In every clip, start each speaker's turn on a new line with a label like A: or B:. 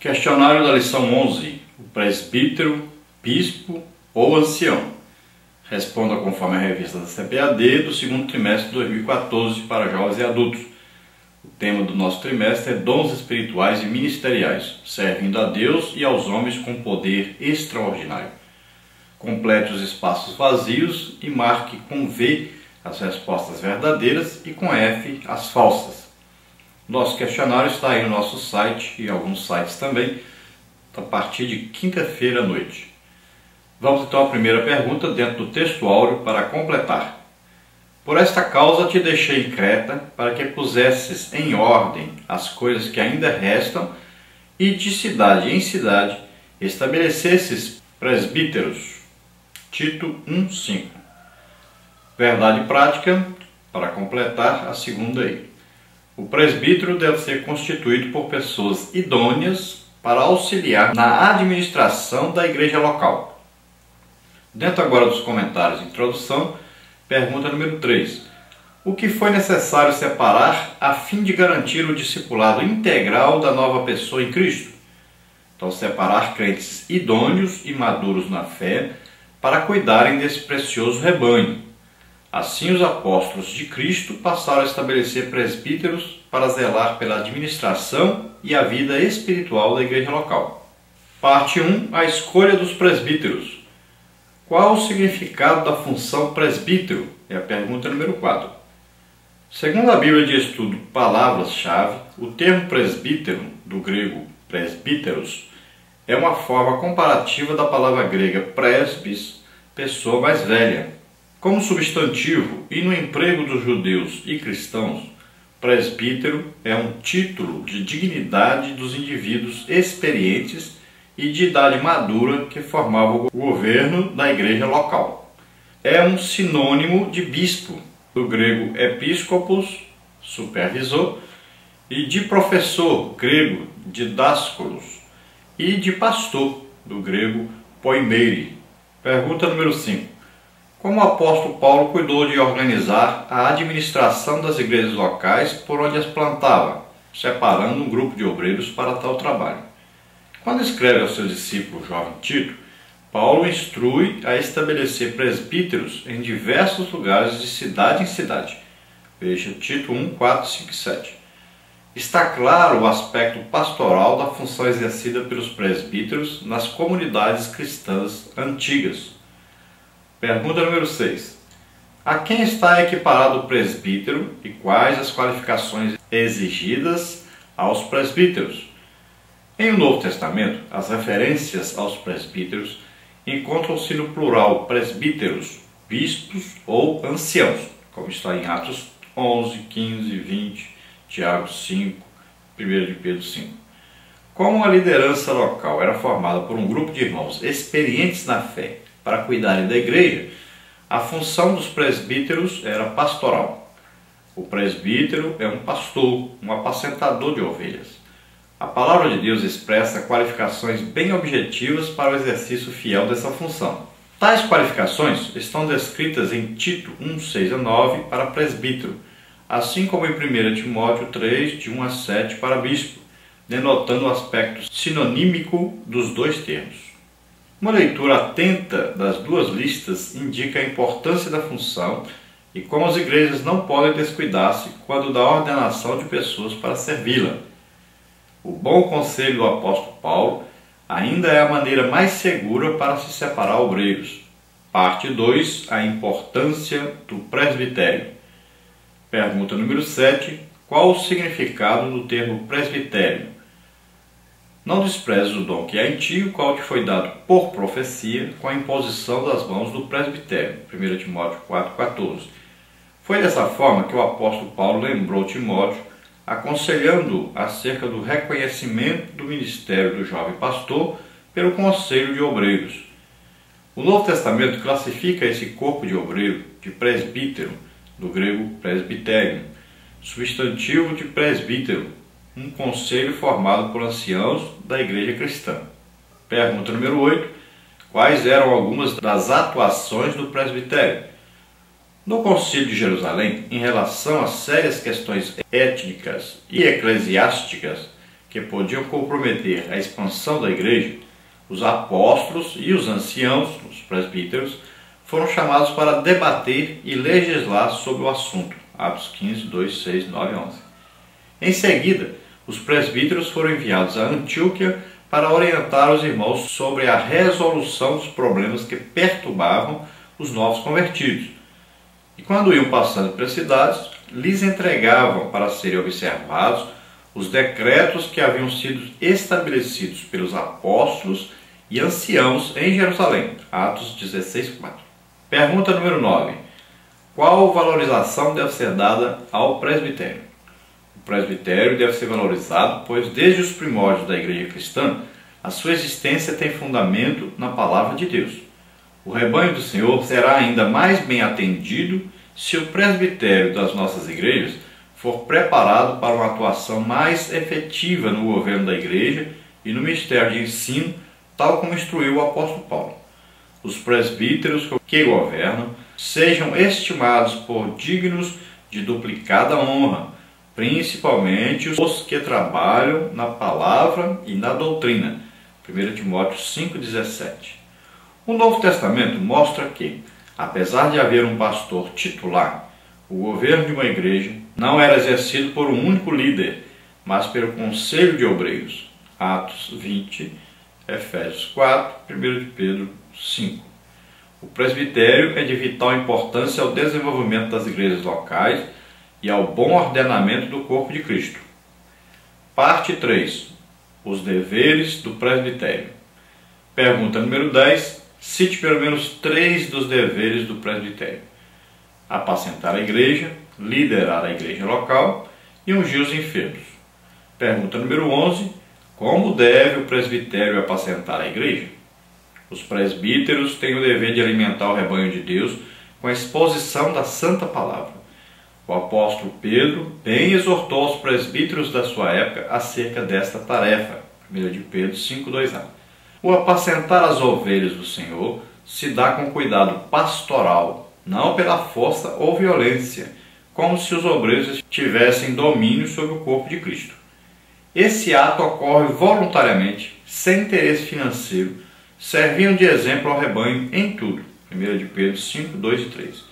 A: Questionário da lição 11. O presbítero, bispo ou ancião? Responda conforme a revista da CPAD do segundo trimestre de 2014 para jovens e adultos. O tema do nosso trimestre é Dons espirituais e ministeriais, servindo a Deus e aos homens com poder extraordinário. Complete os espaços vazios e marque com V as respostas verdadeiras e com F as falsas. Nosso questionário está aí no nosso site e alguns sites também, a partir de quinta-feira à noite. Vamos então à primeira pergunta dentro do texto áureo para completar. Por esta causa te deixei em Creta, para que pusesses em ordem as coisas que ainda restam, e de cidade em cidade estabelecesses presbíteros. Tito 1:5. Verdade prática, para completar a segunda aí. O presbítero deve ser constituído por pessoas idôneas para auxiliar na administração da igreja local. Dentro agora dos comentários de introdução, pergunta número 3. O que foi necessário separar a fim de garantir o discipulado integral da nova pessoa em Cristo? Então, separar crentes idôneos e maduros na fé para cuidarem desse precioso rebanho. Assim, os apóstolos de Cristo passaram a estabelecer presbíteros para zelar pela administração e a vida espiritual da igreja local. Parte 1. A escolha dos presbíteros. Qual o significado da função presbítero? É a pergunta número 4. Segundo a Bíblia de Estudo Palavras-Chave, o termo presbítero, do grego presbíteros, é uma forma comparativa da palavra grega presbis, pessoa mais velha. Como substantivo e no emprego dos judeus e cristãos, presbítero é um título de dignidade dos indivíduos experientes e de idade madura que formavam o governo da igreja local. É um sinônimo de bispo, do grego episcopos, supervisor, e de professor, grego didáscolos, e de pastor, do grego poimeire. Pergunta número 5. Como o apóstolo Paulo cuidou de organizar a administração das igrejas locais por onde as plantava, separando um grupo de obreiros para tal trabalho? Quando escreve ao seu discípulo jovem Tito, Paulo instrui a estabelecer presbíteros em diversos lugares de cidade em cidade. Veja Tito 1, 4, 5 e 7. Está claro o aspecto pastoral da função exercida pelos presbíteros nas comunidades cristãs antigas. Pergunta número 6. A quem está equiparado o presbítero e quais as qualificações exigidas aos presbíteros? Em o Novo Testamento, as referências aos presbíteros encontram-se no plural presbíteros, bispos ou anciãos, como está em Atos 11, 15, 20, Tiago 5, 1 de Pedro 5. Como a liderança local era formada por um grupo de irmãos experientes na fé para cuidarem da igreja, a função dos presbíteros era pastoral. O presbítero é um pastor, um apacentador de ovelhas. A palavra de Deus expressa qualificações bem objetivas para o exercício fiel dessa função. Tais qualificações estão descritas em Tito 1, 6 a 9 para presbítero, assim como em 1 Timóteo 3, de 1 a 7 para bispo, denotando o aspecto sinonímico dos dois termos. Uma leitura atenta das duas listas indica a importância da função e como as igrejas não podem descuidar-se quando da ordenação de pessoas para servi-la. O bom conselho do apóstolo Paulo ainda é a maneira mais segura para se separar obreiros. Parte 2. A importância do presbitério. Pergunta número 7. Qual o significado do termo presbitério? Não desprezes o dom que há em ti, o qual te foi dado por profecia, com a imposição das mãos do presbitério. 1 Timóteo 4,14. Foi dessa forma que o apóstolo Paulo lembrou Timóteo, aconselhando-o acerca do reconhecimento do ministério do jovem pastor pelo conselho de obreiros. O Novo Testamento classifica esse corpo de obreiro de presbítero, do grego presbitério, substantivo de presbítero, um conselho formado por anciãos da igreja cristã. Pergunta número 8. Quais eram algumas das atuações do presbitério? No Concílio de Jerusalém, em relação a sérias questões étnicas e eclesiásticas que podiam comprometer a expansão da igreja, os apóstolos e os anciãos, os presbíteros, foram chamados para debater e legislar sobre o assunto. Atos 15, 2, 6, 9 e 11. Em seguida, os presbíteros foram enviados a Antioquia para orientar os irmãos sobre a resolução dos problemas que perturbavam os novos convertidos. E quando iam passando pelas cidades, lhes entregavam para serem observados os decretos que haviam sido estabelecidos pelos apóstolos e anciãos em Jerusalém. Atos 16, 4. Pergunta número 9. Qual valorização deve ser dada ao presbitério? O presbitério deve ser valorizado, pois desde os primórdios da igreja cristã, a sua existência tem fundamento na palavra de Deus. O rebanho do Senhor será ainda mais bem atendido se o presbitério das nossas igrejas for preparado para uma atuação mais efetiva no governo da igreja e no ministério de ensino, tal como instruiu o apóstolo Paulo. Os presbíteros que governam sejam estimados por dignos de duplicada honra, principalmente os que trabalham na palavra e na doutrina. 1 Timóteo 5,17. O Novo Testamento mostra que, apesar de haver um pastor titular, o governo de uma igreja não era exercido por um único líder, mas pelo conselho de obreiros. Atos 20, Efésios 4, 1 de Pedro 5. O presbitério é de vital importância ao desenvolvimento das igrejas locais e ao bom ordenamento do corpo de Cristo. Parte 3. Os deveres do presbitério. Pergunta número 10. Cite pelo menos 3 dos deveres do presbitério: apacentar a igreja, liderar a igreja local e ungir os enfermos. Pergunta número 11. Como deve o presbitério apacentar a igreja? Os presbíteros têm o dever de alimentar o rebanho de Deus com a exposição da Santa Palavra. O apóstolo Pedro bem exortou aos presbíteros da sua época acerca desta tarefa. 1 de Pedro 5:2a. O apacentar as ovelhas do Senhor se dá com cuidado pastoral, não pela força ou violência, como se os obreiros tivessem domínio sobre o corpo de Cristo. Esse ato ocorre voluntariamente, sem interesse financeiro, servindo de exemplo ao rebanho em tudo. 1 de Pedro 5, 2 e 3.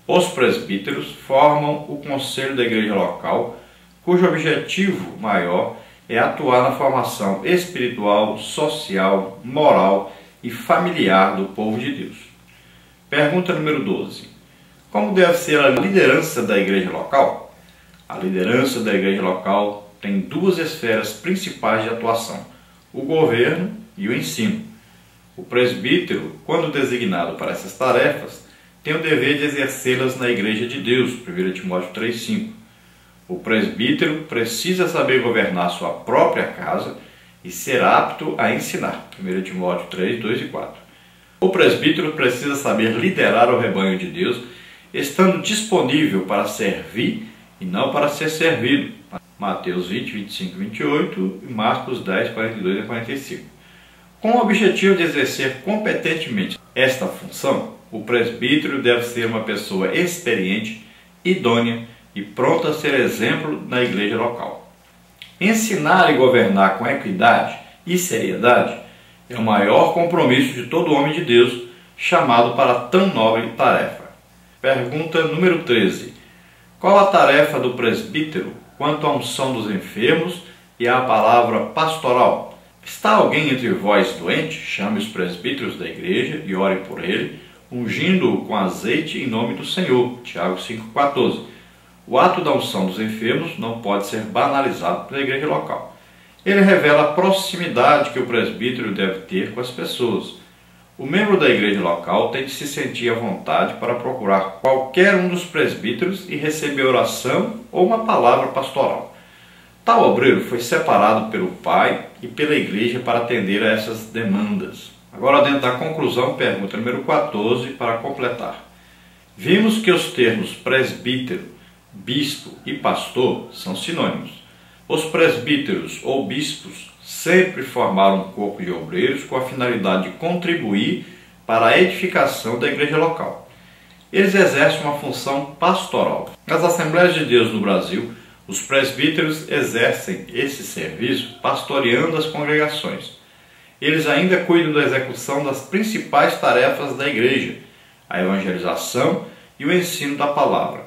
A: Os presbíteros formam o conselho da igreja local, cujo objetivo maior é atuar na formação espiritual, social, moral e familiar do povo de Deus. Pergunta número 12. Como deve ser a liderança da igreja local? A liderança da igreja local tem 2 esferas principais de atuação: o governo e o ensino. O presbítero, quando designado para essas tarefas, tem o dever de exercê-las na igreja de Deus. 1 Timóteo 3,5. O presbítero precisa saber governar sua própria casa e ser apto a ensinar. 1 Timóteo 3, 2 e 4. O presbítero precisa saber liderar o rebanho de Deus, estando disponível para servir e não para ser servido. Mateus 20, 25 e 28 e Marcos 10, 42 a 45. Com o objetivo de exercer competentemente esta função, o presbítero deve ser uma pessoa experiente, idônea e pronta a ser exemplo na igreja local. Ensinar e governar com equidade e seriedade é o maior compromisso de todo homem de Deus chamado para tão nobre tarefa. Pergunta número 13. Qual a tarefa do presbítero quanto à unção dos enfermos e à palavra pastoral? Está alguém entre vós doente? Chame os presbíteros da igreja e ore por ele, ungindo-o com azeite em nome do Senhor. Tiago 5,14. O ato da unção dos enfermos não pode ser banalizado pela igreja local. Ele revela a proximidade que o presbítero deve ter com as pessoas. O membro da igreja local tem de se sentir à vontade para procurar qualquer um dos presbíteros e receber oração ou uma palavra pastoral. Tal obreiro foi separado pelo pai e pela igreja para atender a essas demandas. Agora, dentro da conclusão, pergunta número 14 para completar. Vimos que os termos presbítero, bispo e pastor são sinônimos. Os presbíteros ou bispos sempre formaram um corpo de obreiros com a finalidade de contribuir para a edificação da igreja local. Eles exercem uma função pastoral. Nas Assembleias de Deus no Brasil, Os presbíteros exercem esse serviço pastoreando as congregações. Eles ainda cuidam da execução das principais tarefas da igreja, a evangelização e o ensino da palavra.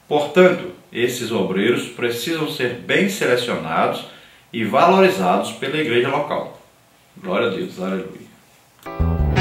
A: Portanto, esses obreiros precisam ser bem selecionados e valorizados pela igreja local. Glória a Deus, aleluia.